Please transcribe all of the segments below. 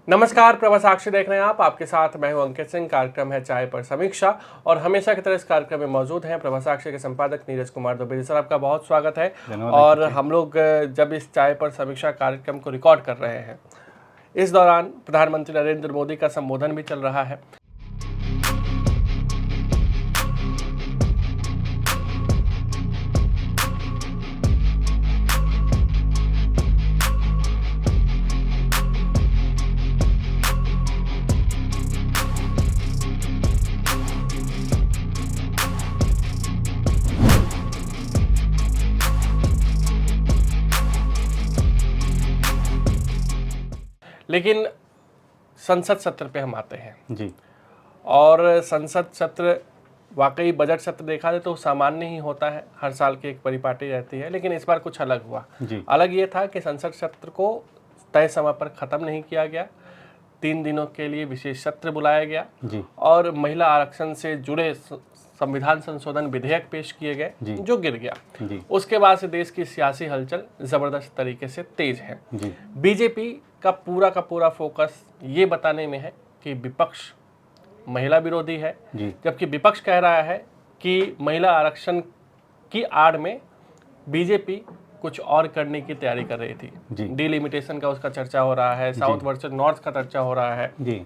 नमस्कार, प्रभा साक्षी देख रहे हैं आप। आपके साथ मैं हूं अंकित सिंह। कार्यक्रम है चाय पर समीक्षा और हमेशा की तरह इस कार्यक्रम में मौजूद हैं प्रभा साक्षी के संपादक नीरज कुमार दुबे। सर, आपका बहुत स्वागत है। और हम लोग जब इस चाय पर समीक्षा कार्यक्रम को रिकॉर्ड कर रहे हैं, इस दौरान प्रधानमंत्री नरेंद्र मोदी का संबोधन भी चल रहा है। लेकिन संसद सत्र पे हम आते हैं जी। और संसद सत्र वाकई बजट सत्र देखा जाए तो सामान्य ही होता है। हर साल की एक परिपाटी रहती है, लेकिन इस बार कुछ अलग हुआ। अलग ये था कि संसद सत्र को तय समय पर ख़त्म नहीं किया गया। 3 दिनों के लिए विशेष सत्र बुलाया गया जी। और महिला आरक्षण से जुड़े संविधान संशोधन विधेयक पेश किए गए जो गिर गया। उसके बाद से देश की सियासी हलचल ज़बरदस्त तरीके से तेज है। बीजेपी का पूरा फोकस ये बताने में है कि विपक्ष महिला विरोधी है, जबकि विपक्ष कह रहा है कि महिला आरक्षण की आड़ में बीजेपी कुछ और करने की तैयारी कर रही थी। डिलिमिटेशन का उसका चर्चा हो रहा है, साउथ वर्सेस नॉर्थ का चर्चा हो रहा है।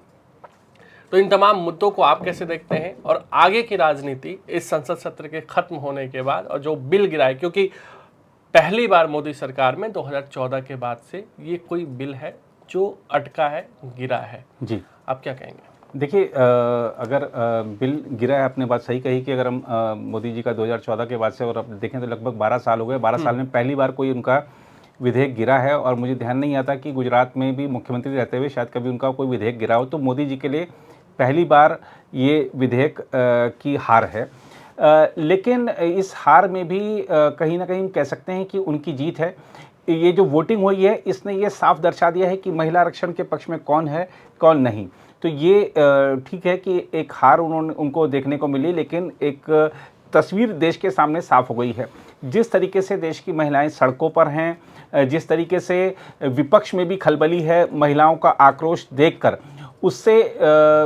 तो इन तमाम मुद्दों को आप कैसे देखते हैं और आगे की राजनीति इस संसद सत्र के खत्म होने के बाद, और जो बिल गिरा है, क्योंकि पहली बार मोदी सरकार में 2014 के बाद से ये कोई बिल है जो अटका है, गिरा है। जी, आप क्या कहेंगे? देखिए, अगर बिल गिरा है, आपने बात सही कही कि अगर हम मोदी जी का 2014 के बाद से और अब देखें तो लगभग 12 साल हो गए। 12 साल में पहली बार कोई उनका विधेयक गिरा है। और मुझे ध्यान नहीं आता कि गुजरात में भी मुख्यमंत्री रहते हुए शायद कभी उनका कोई विधेयक गिरा हो। तो मोदी जी के लिए पहली बार ये विधेयक की हार है। लेकिन इस हार में भी कहीं ना कहीं कह सकते हैं कि उनकी जीत है। ये जो वोटिंग हुई है, इसने ये साफ दर्शा दिया है कि महिला आरक्षण के पक्ष में कौन है कौन नहीं। तो ये ठीक है कि एक हार उनको देखने को मिली, लेकिन एक तस्वीर देश के सामने साफ हो गई है। जिस तरीके से देश की महिलाएं सड़कों पर हैं, जिस तरीके से विपक्ष में भी खलबली है महिलाओं का आक्रोश देखकर, उससे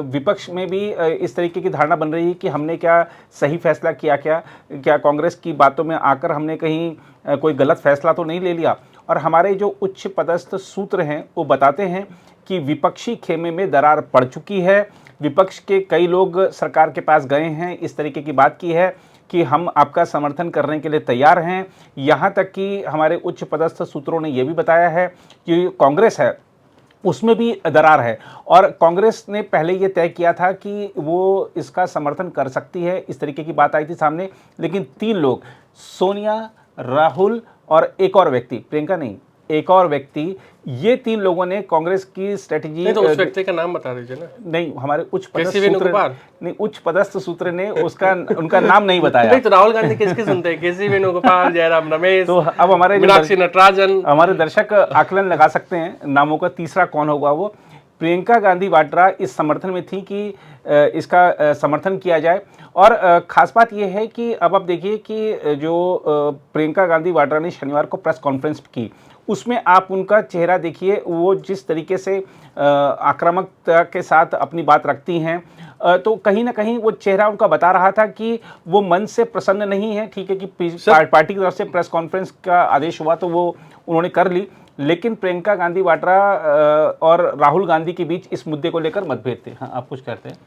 विपक्ष में भी इस तरीके की धारणा बन रही है कि हमने क्या सही फैसला किया, क्या कांग्रेस की बातों में आकर हमने कहीं कोई गलत फैसला तो नहीं ले लिया। और हमारे जो उच्च पदस्थ सूत्र हैं वो बताते हैं कि विपक्षी खेमे में दरार पड़ चुकी है। विपक्ष के कई लोग सरकार के पास गए हैं, इस तरीके की बात की है कि हम आपका समर्थन करने के लिए तैयार हैं। यहाँ तक कि हमारे उच्च पदस्थ सूत्रों ने यह भी बताया है कि कांग्रेस है उसमें भी दरार है, और कांग्रेस ने पहले ये तय किया था कि वो इसका समर्थन कर सकती है, इस तरीके की बात आई थी सामने। लेकिन 3 लोग, सोनिया, राहुल और एक और व्यक्ति, प्रियंका नहीं, एक और व्यक्ति, ये 3 लोगों ने कांग्रेस की स्ट्रेटेजी। नहीं तो उस व्यक्ति का नाम बता दीजिए ना। नहीं, हमारे उच्च पदस्थ सूत्र ने उनका नाम नहीं बताया। तो राहुल गांधी किसकी सुनते हैं? केसी वेणुगोपाल, जयराम रमेश, तो अब हमारे मीनाक्षी नटराजन, हमारे दर्शक आकलन लगा सकते हैं नामों का। तीसरा कौन होगा वो? प्रियंका गांधी वाड्रा इस समर्थन में थी कि इसका समर्थन किया जाए। और खास बात यह है कि अब आप देखिए कि जो प्रियंका गांधी वाड्रा ने शनिवार को प्रेस कॉन्फ्रेंस की, उसमें आप उनका चेहरा देखिए, वो जिस तरीके से आक्रामकता के साथ अपनी बात रखती हैं, तो कहीं ना कहीं वो चेहरा उनका बता रहा था कि वो मन से प्रसन्न नहीं है। ठीक है कि पार्टी की तरफ से प्रेस कॉन्फ्रेंस का आदेश हुआ तो वो उन्होंने कर ली, लेकिन प्रियंका गांधी वाड्रा और राहुल गांधी के बीच इस मुद्दे को लेकर मतभेद थे। हाँ, आप कुछ कहते हैं?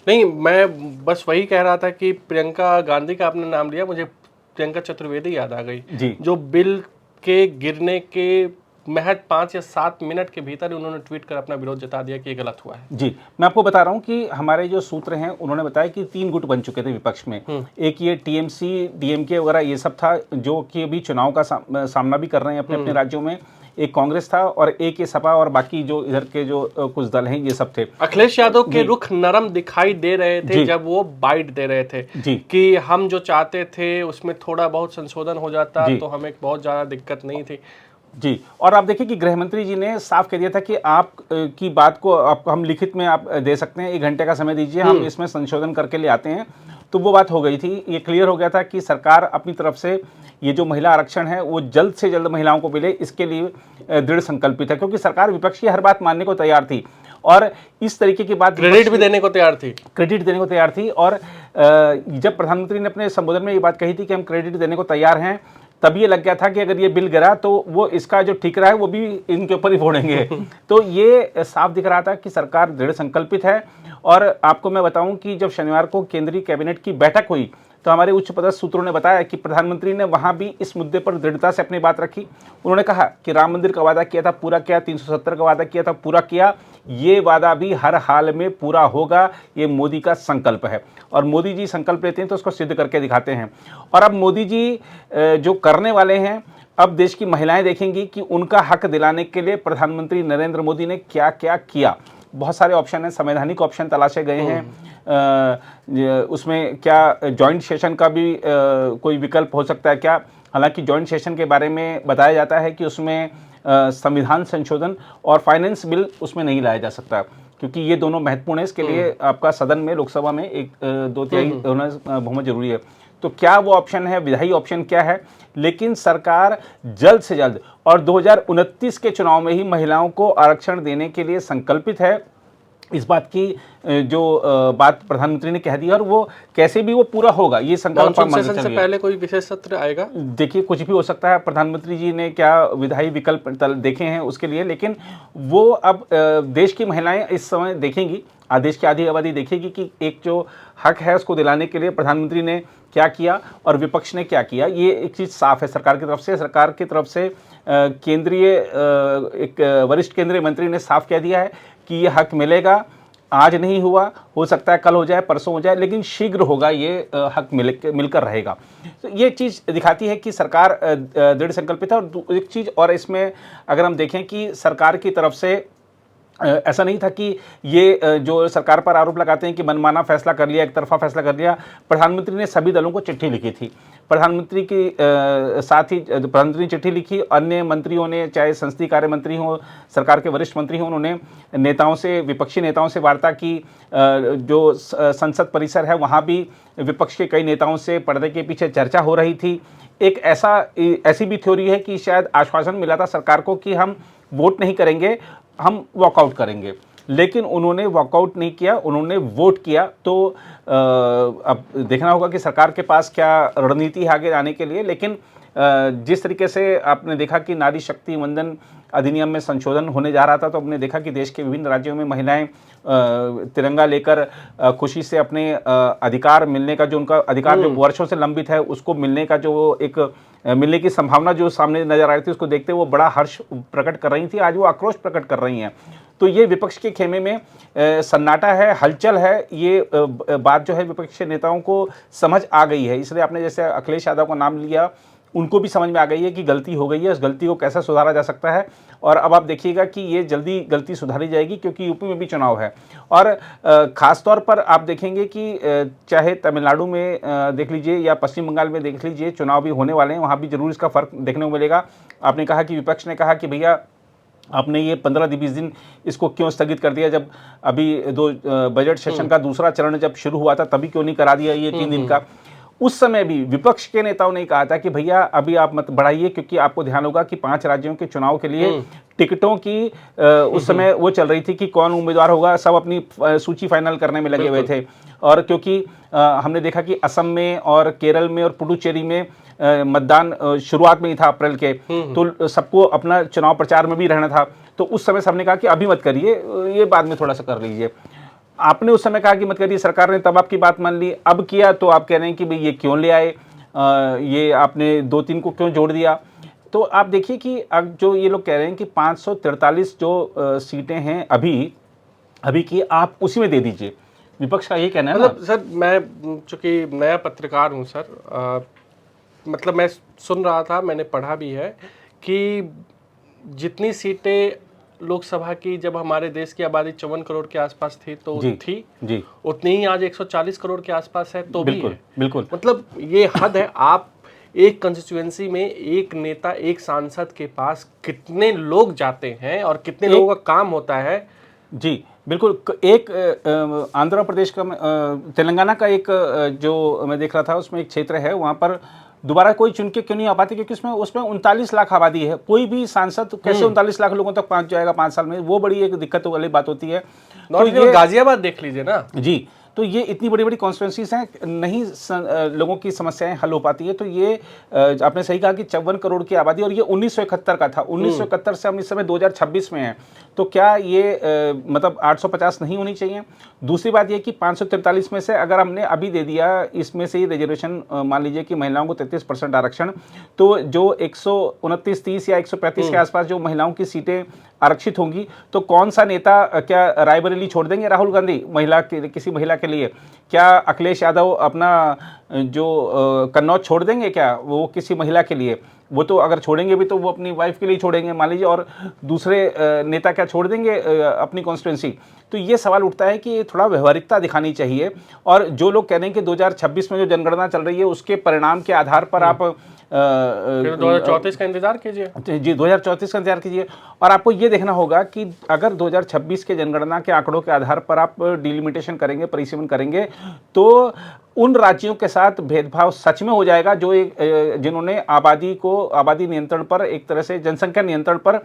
नहीं, मैं बस वही कह रहा था कि प्रियंका गांधी का आपने नाम लिया, मुझे प्रियंका चतुर्वेदी याद आ गई जी, जो बिल के गिरने के महज 5 या 7 मिनट के भीतर उन्होंने ट्वीट कर अपना विरोध जता दिया कि ये गलत हुआ है। जी, मैं आपको बता रहा हूं कि हमारे जो सूत्र हैं उन्होंने बताया कि 3 गुट बन चुके थे विपक्ष में। एक ये टीएमसी, डीएमके वगैरह ये सब था, जो कि अभी चुनाव का सामना भी कर रहे हैं अपने अपने राज्यों में। एक कांग्रेस था और एक ये सपा, और बाकी जो इधर के जो कुछ दल हैं ये सब थे। अखिलेश यादव के रुख नरम दिखाई दे रहे थे जब वो बाइट दे रहे थे कि हम जो चाहते थे उसमें थोड़ा बहुत संशोधन हो जाता तो हमें बहुत ज्यादा दिक्कत नहीं थी। जी, और आप देखिए कि गृह मंत्री जी ने साफ कह दिया था कि आप की बात को हम लिखित में आप दे सकते हैं, 1 घंटे का समय दीजिए, हम इसमें संशोधन करके ले आते हैं। तो वो बात हो गई थी, ये क्लियर हो गया था कि सरकार अपनी तरफ से ये जो महिला आरक्षण है वो जल्द से जल्द महिलाओं को मिले, इसके लिए दृढ़ संकल्पित है, क्योंकि सरकार विपक्ष की हर बात मानने को तैयार थी। और इस तरीके की बात, क्रेडिट भी देने को तैयार थी, और जब प्रधानमंत्री ने अपने संबोधन में ये बात कही थी कि हम क्रेडिट देने को तैयार हैं, तब ये लग गया था कि अगर ये बिल गिरा तो वो इसका जो ठिकरा है वो भी इनके ऊपर ही फोड़ेंगे। तो ये साफ दिख रहा था कि सरकार दृढ़ संकल्पित है। और आपको मैं बताऊं कि जब शनिवार को केंद्रीय कैबिनेट की बैठक हुई तो हमारे उच्च पदस्थ सूत्रों ने बताया कि प्रधानमंत्री ने वहां भी इस मुद्दे पर दृढ़ता से अपनी बात रखी। उन्होंने कहा कि राम मंदिर का वादा किया था पूरा किया, 370 का वादा किया था पूरा किया, ये वादा भी हर हाल में पूरा होगा, ये मोदी का संकल्प है। और मोदी जी संकल्प लेते हैं तो उसको सिद्ध करके दिखाते हैं। और अब मोदी जी जो करने वाले हैं, अब देश की महिलाएं देखेंगी कि उनका हक दिलाने के लिए प्रधानमंत्री नरेंद्र मोदी ने क्या क्या किया। बहुत सारे ऑप्शन हैं, संवैधानिक ऑप्शन तलाशे गए हैं। उसमें क्या जॉइंट सेशन का भी कोई विकल्प हो सकता है क्या? हालांकि जॉइंट सेशन के बारे में बताया जाता है कि उसमें संविधान संशोधन और फाइनेंस बिल उसमें नहीं लाया जा सकता, क्योंकि ये दोनों महत्वपूर्ण है। इसके लिए आपका सदन में, लोकसभा में 2/3 होना बहुमत जरूरी है। तो क्या वो ऑप्शन है, विधायी ऑप्शन क्या है? लेकिन सरकार जल्द से जल्द और 2029 के चुनाव में ही महिलाओं को आरक्षण देने के लिए संकल्पित है। इस बात की जो बात प्रधानमंत्री ने कह दी, और वो कैसे भी वो पूरा होगा, ये संकल्प सेशन से पहले कोई विशेष सत्र आएगा? देखिए, कुछ भी हो सकता है। प्रधानमंत्री जी ने क्या विधायी विकल्प देखे हैं उसके लिए, लेकिन वो अब देश की महिलाएं इस समय देखेंगी, देश की आधी आबादी देखेगी कि एक जो हक है उसको दिलाने के लिए प्रधानमंत्री ने क्या किया और विपक्ष ने क्या किया। ये एक चीज़ साफ है सरकार की तरफ से केंद्रीय एक वरिष्ठ केंद्रीय मंत्री ने साफ कह दिया है कि ये हक मिलेगा। आज नहीं हुआ, हो सकता है कल हो जाए, परसों हो जाए, लेकिन शीघ्र होगा, ये हक मिलकर रहेगा। तो ये चीज़ दिखाती है कि सरकार दृढ़ संकल्पित है। और एक चीज़ और इसमें अगर हम देखें कि सरकार की तरफ से ऐसा नहीं था कि ये जो सरकार पर आरोप लगाते हैं कि मनमाना फैसला कर लिया, एक तरफा फैसला कर लिया। प्रधानमंत्री ने सभी दलों को चिट्ठी लिखी थी। प्रधानमंत्री के साथ ही प्रधानमंत्री ने चिट्ठी लिखी, अन्य मंत्रियों ने, चाहे संसदीय कार्य मंत्री हों, सरकार के वरिष्ठ मंत्री हों, उन्होंने नेताओं से, विपक्षी नेताओं से वार्ता की। जो संसद परिसर है वहाँ भी विपक्ष के कई नेताओं से पर्दे के पीछे चर्चा हो रही थी। एक ऐसी भी थ्योरी है कि शायद आश्वासन मिला था सरकार को कि हम वोट नहीं करेंगे, हम वॉकआउट करेंगे, लेकिन उन्होंने वॉकआउट नहीं किया, उन्होंने वोट किया। तो अब देखना होगा कि सरकार के पास क्या रणनीति है आगे आने के लिए। लेकिन जिस तरीके से आपने देखा कि नारी शक्ति वंदन अधिनियम में संशोधन होने जा रहा था, तो हमने देखा कि देश के विभिन्न राज्यों में महिलाएं तिरंगा लेकर खुशी से अपने अधिकार मिलने का, जो उनका अधिकार जो वर्षों से लंबित है, उसको मिलने का जो एक मिलने की संभावना जो सामने नजर आ रही थी, उसको देखते वो बड़ा हर्ष प्रकट कर रही थी। आज वो आक्रोश प्रकट कर रही हैं। तो ये विपक्ष के खेमे में सन्नाटा है, हलचल है। ये बात जो है विपक्ष के नेताओं को समझ आ गई है। इसलिए आपने जैसे अखिलेश यादव का नाम लिया, उनको भी समझ में आ गई है कि गलती हो गई है, उस गलती को कैसे सुधारा जा सकता है। और अब आप देखिएगा कि ये जल्दी गलती सुधारी जाएगी, क्योंकि यूपी में भी चुनाव है। और ख़ास तौर पर आप देखेंगे कि चाहे तमिलनाडु में देख लीजिए या पश्चिम बंगाल में देख लीजिए, चुनाव भी होने वाले हैं, वहाँ भी जरूर इसका फ़र्क देखने को मिलेगा। आपने कहा कि विपक्ष ने कहा कि भैया आपने ये 15-20 दिन इसको क्यों स्थगित कर दिया, जब अभी बजट सेशन का दूसरा चरण जब शुरू हुआ था तभी क्यों नहीं करा दिया ये 3 दिन का। उस समय भी विपक्ष के नेताओं ने कहा था कि भैया अभी आप मत बढ़ाइए, क्योंकि आपको ध्यान होगा कि 5 राज्यों के चुनाव के लिए टिकटों की उस समय वो चल रही थी कि कौन उम्मीदवार होगा, सब अपनी सूची फाइनल करने में लगे हुए थे। और क्योंकि हमने देखा कि असम में और केरल में और पुडुचेरी में मतदान शुरुआत में ही था अप्रैल के, तो सबको अपना चुनाव प्रचार में भी रहना था। तो उस समय सबने कहा कि अभी मत करिए, ये बाद में थोड़ा सा कर लीजिए। आपने उस समय कहा कि मत करिए, सरकार ने तब आपकी बात मान ली। अब किया तो आप कह रहे हैं कि भाई ये क्यों ले आए, ये आपने 2-3 को क्यों जोड़ दिया। तो आप देखिए कि अब जो ये लोग कह रहे हैं कि 543 जो सीटें हैं अभी की, आप उसी में दे दीजिए, विपक्ष का ये कहना है। मतलब सर, मैं चूंकि नया पत्रकार हूँ सर, मतलब मैं सुन रहा था, मैंने पढ़ा भी है कि जितनी सीटें लोकसभा की जब हमारे देश की आबादी 54 करोड़ के आसपास थी तो जी उतनी ही आज 140 करोड़ के आसपास है, तो बिल्कुल, भी है। बिल्कुल, मतलब ये हद है। आप एक कंस्टिट्यूएंसी में एक नेता, एक सांसद के पास कितने लोग जाते हैं और कितने लोगों का काम होता है। जी बिल्कुल। एक आंध्र प्रदेश का, तेलंगाना का एक जो मैं देख रहा था, उसमें एक क्षेत्र है, वहाँ पर दोबारा कोई चुन के क्यों नहीं आ पाते, क्योंकि उसमें उसमें 39 लाख आबादी है, कोई भी सांसद कैसे 39 लाख लोगों तक पहुंच जाएगा 5 साल में, वो बड़ी एक दिक्कत वाली बात होती है। तो ये गाजियाबाद देख लीजिए ना जी, तो ये इतनी बड़ी बड़ी कॉन्स्टिट्यूंसीज हैं, नहीं लोगों की समस्याएं हल हो पाती है। तो ये आपने सही कहा कि 54 करोड़ की आबादी, और ये 1971 का था, 1971 से हम इस समय 2026 में हैं, तो क्या ये मतलब 850 नहीं होनी चाहिए? दूसरी बात ये कि 543 में से अगर हमने अभी दे दिया, इसमें से ही रिजर्वेशन मान लीजिए कि महिलाओं को 33% आरक्षण, तो जो 129-30 या 135 के आसपास जो महिलाओं की सीटें आरक्षित होंगी, तो कौन सा नेता क्या रायबरेली छोड़ देंगे राहुल गांधी महिला के किसी महिला के लिए? क्या अखिलेश यादव अपना जो कन्नौज छोड़ देंगे क्या वो किसी महिला के लिए? वो तो अगर छोड़ेंगे भी तो वो अपनी वाइफ के लिए छोड़ेंगे मान लीजिए, और दूसरे नेता क्या छोड़ देंगे अपनी कॉन्स्टिट्यूंसी? तो ये सवाल उठता है कि थोड़ा व्यवहारिकता दिखानी चाहिए। और जो लोग कह रहे हैं कि 2026 में जो जनगणना चल रही है उसके परिणाम के आधार पर आप 2034 का इंतजार कीजिए। जी, 2034 का इंतजार कीजिए। और आपको ये देखना होगा कि अगर 2026 के जनगणना के आंकड़ों के आधार पर आप डिलिमिटेशन करेंगे, परिसीमन करेंगे, तो उन राज्यों के साथ भेदभाव सच में हो जाएगा जो जिन्होंने आबादी नियंत्रण पर, एक तरह से जनसंख्या नियंत्रण पर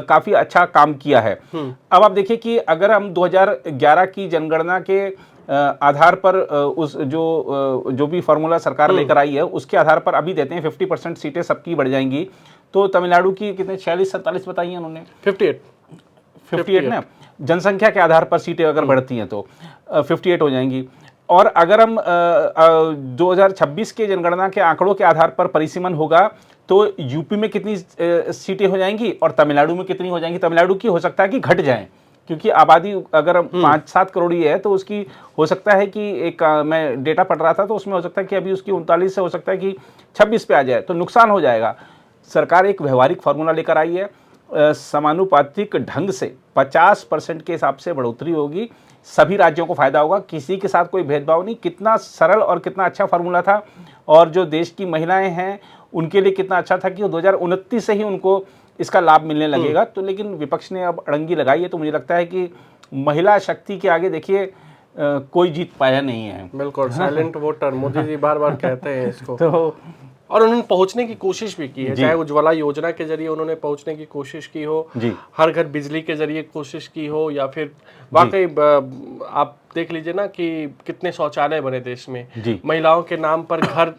काफी अच्छा काम किया है। अब आप देखिए कि अगर हम 2011 की जनगणना के आधार पर उस जो भी फॉर्मूला सरकार लेकर आई है उसके आधार पर अभी देते हैं 50% सीटें सबकी बढ़ जाएंगी, तो तमिलनाडु की कितने 46-47 बताई हैं उन्होंने, 58 ना, जनसंख्या के आधार पर सीटें अगर बढ़ती हैं तो 58 हो जाएंगी। और अगर हम 2026 के जनगणना के आंकड़ों के आधार पर परिसीमन होगा तो यूपी में कितनी सीटें हो जाएंगी और तमिलनाडु में कितनी हो जाएंगी? तमिलनाडु की हो सकता है कि घट जाए, क्योंकि आबादी अगर 5-7 करोड़ ही है तो उसकी हो सकता है कि एक मैं डेटा पढ़ रहा था तो उसमें हो सकता है कि अभी उसकी 39 से हो सकता है कि 26 पे आ जाए, तो नुकसान हो जाएगा। सरकार एक व्यवहारिक फार्मूला लेकर आई है, समानुपातिक ढंग से 50% के हिसाब से बढ़ोतरी होगी, सभी राज्यों को फायदा होगा, किसी के साथ कोई भेदभाव नहीं। कितना सरल और कितना अच्छा फार्मूला था, और जो देश की महिलाएं हैं उनके लिए कितना अच्छा था कि 2029 से ही उनको इसका लाभ मिलने लगेगा। तो लेकिन विपक्ष ने अब अड़ंगी लगाई है, तो मुझे लगता है कि महिला शक्ति के आगे देखिए कोई जीत पाया नहीं है। बिल्कुल, साइलेंट वोटर मोदी जी बार बार कहते हैं इसको। तो और उन्होंने पहुंचने की कोशिश भी की है, चाहे उज्ज्वला योजना के जरिए उन्होंने पहुंचने की कोशिश की हो, हर घर बिजली के जरिए कोशिश की हो, या फिर वाकई आप देख लीजिए ना कि कितने शौचालय बने देश में, महिलाओं के नाम पर घर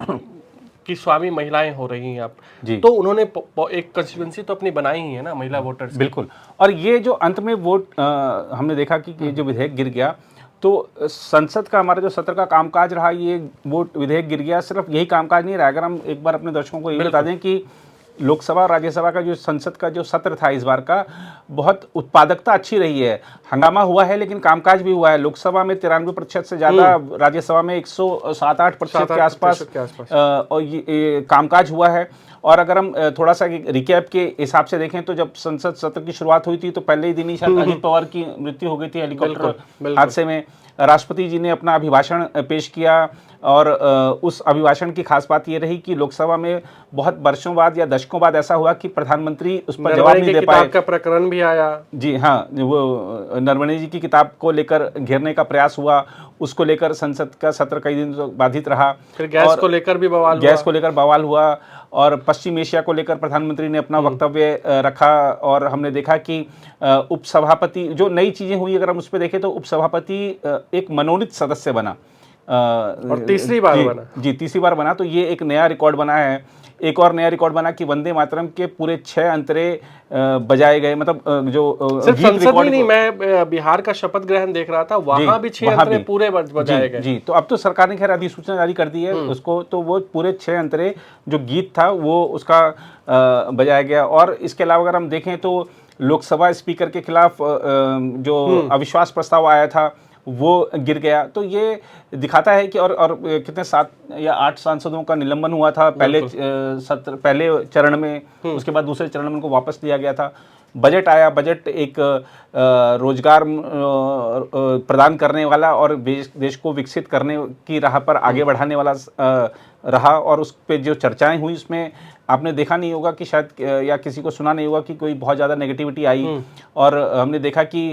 की स्वामी महिलाएं हो रही हैं आप, तो उन्होंने एक कंस्टिट्यूएंसी तो अपनी बनाई ही है ना महिला वोटर्स। बिल्कुल। और ये जो अंत में वोट हमने देखा कि ये जो विधेयक गिर गया, तो संसद का हमारा जो सत्र का कामकाज रहा, ये वोट विधेयक गिर गया, सिर्फ यही कामकाज नहीं रहा। अगर हम एक बार अपने दर्शकों को ये बता दें कि लोकसभा और राज्यसभा का जो संसद का जो सत्र था इस बार का, बहुत उत्पादकता अच्छी रही है, हंगामा हुआ है लेकिन कामकाज भी हुआ है। लोकसभा में 93% से ज़्यादा, राज्यसभा में 107-8% के आसपास और ये कामकाज हुआ है। और अगर हम थोड़ा सा रिकैप के हिसाब से देखें तो जब संसद सत्र की शुरुआत हुई थी तो पहले ही दिन ही शायद अजित पवार की मृत्यु हो गई थी हेलीकॉप्टर हादसे में। राष्ट्रपति जी ने अपना अभिभाषण पेश किया, और उस अभिभाषण की खास बात ये रही कि लोकसभा में बहुत वर्षों बाद या दशकों बाद ऐसा हुआ कि प्रधानमंत्री उस पर जवाब नहीं दे पाए। का प्रकरण भी आया। जी हाँ, वो नरवणे जी की किताब को लेकर घेरने का प्रयास हुआ, उसको लेकर संसद का सत्र कई दिन बाधित रहा। फिर गैस को लेकर भी बवाल हुआ, और पश्चिम एशिया को लेकर प्रधानमंत्री ने अपना वक्तव्य रखा। और हमने देखा कि उपसभापति, जो नई चीजें हुई अगर हम उस पर देखें तो उपसभापति एक मनोनीत सदस्य बना, और तीसरी बार बना। तीसरी बार बना। तो ये एक नया रिकॉर्ड बना है। एक और नया रिकॉर्ड बना कि वंदे मातरम के पूरे 6 अंतरे बजाए गए, मतलब जो सिर्फ संसद में नहीं, मैं बिहार का शपथ ग्रहण देख रहा था, वहां भी 6 अंतरे पूरे बजाए गए। जी, तो अब तो सरकार ने खैर अधिसूचना जारी कर दी है उसको, तो वो पूरे 6 अंतरे जो गीत था वो उसका बजाया गया। और इसके अलावा अगर हम देखें तो लोकसभा स्पीकर के खिलाफ जो अविश्वास प्रस्ताव आया था वो गिर गया। तो ये दिखाता है कि और कितने 7 या 8 सांसदों का निलंबन हुआ था पहले चरण में, उसके बाद दूसरे चरण में उनको वापस लिया गया था। बजट आया, बजट एक रोजगार प्रदान करने वाला और देश को विकसित करने की राह पर आगे बढ़ाने वाला रहा, और उस पे जो चर्चाएं हुई उसमें आपने देखा नहीं होगा कि शायद या किसी को सुना नहीं होगा कि कोई बहुत ज़्यादा नेगेटिविटी आई। और हमने देखा कि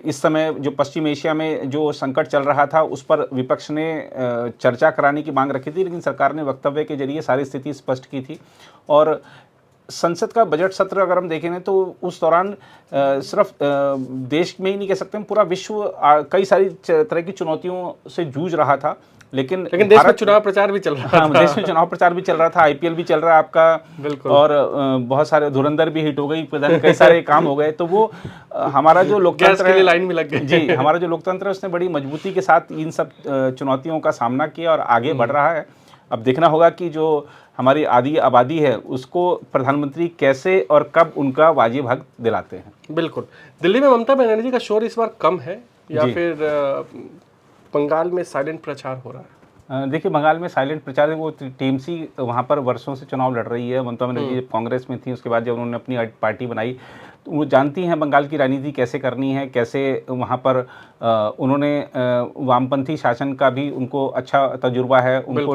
इस समय जो पश्चिम एशिया में जो संकट चल रहा था उस पर विपक्ष ने चर्चा कराने की मांग रखी थी, लेकिन सरकार ने वक्तव्य के जरिए सारी स्थिति स्पष्ट की थी। और संसद का बजट सत्र अगर हम देखें तो उस दौरान सिर्फ देश में ही नहीं कह सकते हम, पूरा विश्व कई सारी तरह की चुनौतियों से जूझ रहा था। लेकिन देश में चुनाव प्रचार भी चल रहा था। देश में चुनाव प्रचार भी चल रहा था, आईपीएल भी चल रहा है आपका, बिल्कुल। और बहुत सारे धुरंधर भी हिट हो गई, कई सारे काम हो गए। तो वो हमारा जो लोकतंत्र है, लाइन में लग गए जी, हमारा जो लोकतंत्र है उसने बड़ी मजबूती के साथ इन सब चुनौतियों का सामना किया और आगे बढ़ रहा है। अब देखना होगा कि जो हमारी आधी आबादी है उसको प्रधानमंत्री कैसे और कब उनका वाजिब हक दिलाते हैं। बिल्कुल। दिल्ली में ममता बनर्जी का शोर इस बार कम है या फिर बंगाल में साइलेंट प्रचार हो रहा है? देखिए, बंगाल में साइलेंट प्रचार है, वो टीएमसी वहाँ पर वर्षों से चुनाव लड़ रही है। ममता बनर्जी कांग्रेस में थी, उसके बाद जब उन्होंने अपनी पार्टी बनाई तो वो जानती हैं बंगाल की राजनीति कैसे करनी है, कैसे वहाँ पर उन्होंने वामपंथी शासन का भी उनको अच्छा तजुर्बा है, उनको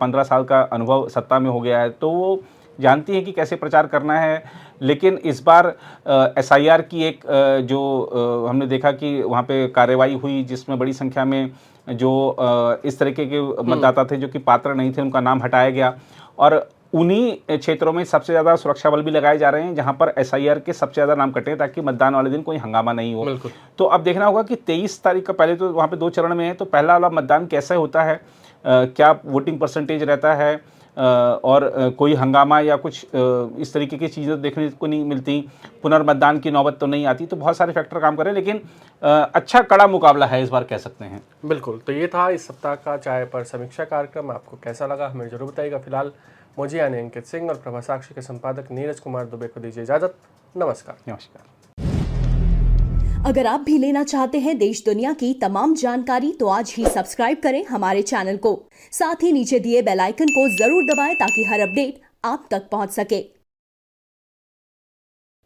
15 साल का अनुभव सत्ता में हो गया है, तो वो जानती हैं कि कैसे प्रचार करना है। लेकिन इस बार एसआईआर की एक जो हमने देखा कि वहाँ पे कार्रवाई हुई जिसमें बड़ी संख्या में जो इस तरीके के मतदाता थे जो कि पात्र नहीं थे, उनका नाम हटाया गया। और उन्हीं क्षेत्रों में सबसे ज़्यादा सुरक्षा बल भी लगाए जा रहे हैं जहां पर एसआईआर के सबसे ज़्यादा नाम कटे ताकि मतदान वाले दिन कोई हंगामा नहीं हो। तो अब देखना होगा कि 23 तारीख का, पहले तो वहाँ पे 2 चरण में है, तो पहला वाला मतदान कैसे होता है, क्या वोटिंग परसेंटेज रहता है, और कोई हंगामा या कुछ इस तरीके की चीज़ें देखने को नहीं मिलती, पुनर्मतदान की नौबत तो नहीं आती। तो बहुत सारे फैक्टर काम करें, लेकिन अच्छा कड़ा मुकाबला है इस बार, कह सकते हैं। बिल्कुल। तो ये था इस सप्ताह का चाय पर समीक्षा कार्यक्रम। आपको कैसा लगा हमें जरूर बताइएगा। फिलहाल मुझे यानी अंकित सिंह और प्रभा साक्षी के संपादक नीरज कुमार दुबे को दीजिए इजाजत। नमस्कार। नमस्कार। अगर आप भी लेना चाहते हैं देश दुनिया की तमाम जानकारी तो आज ही सब्सक्राइब करें हमारे चैनल को। साथ ही नीचे दिए बेल आइकन को जरूर दबाएं ताकि हर अपडेट आप तक पहुंच सके।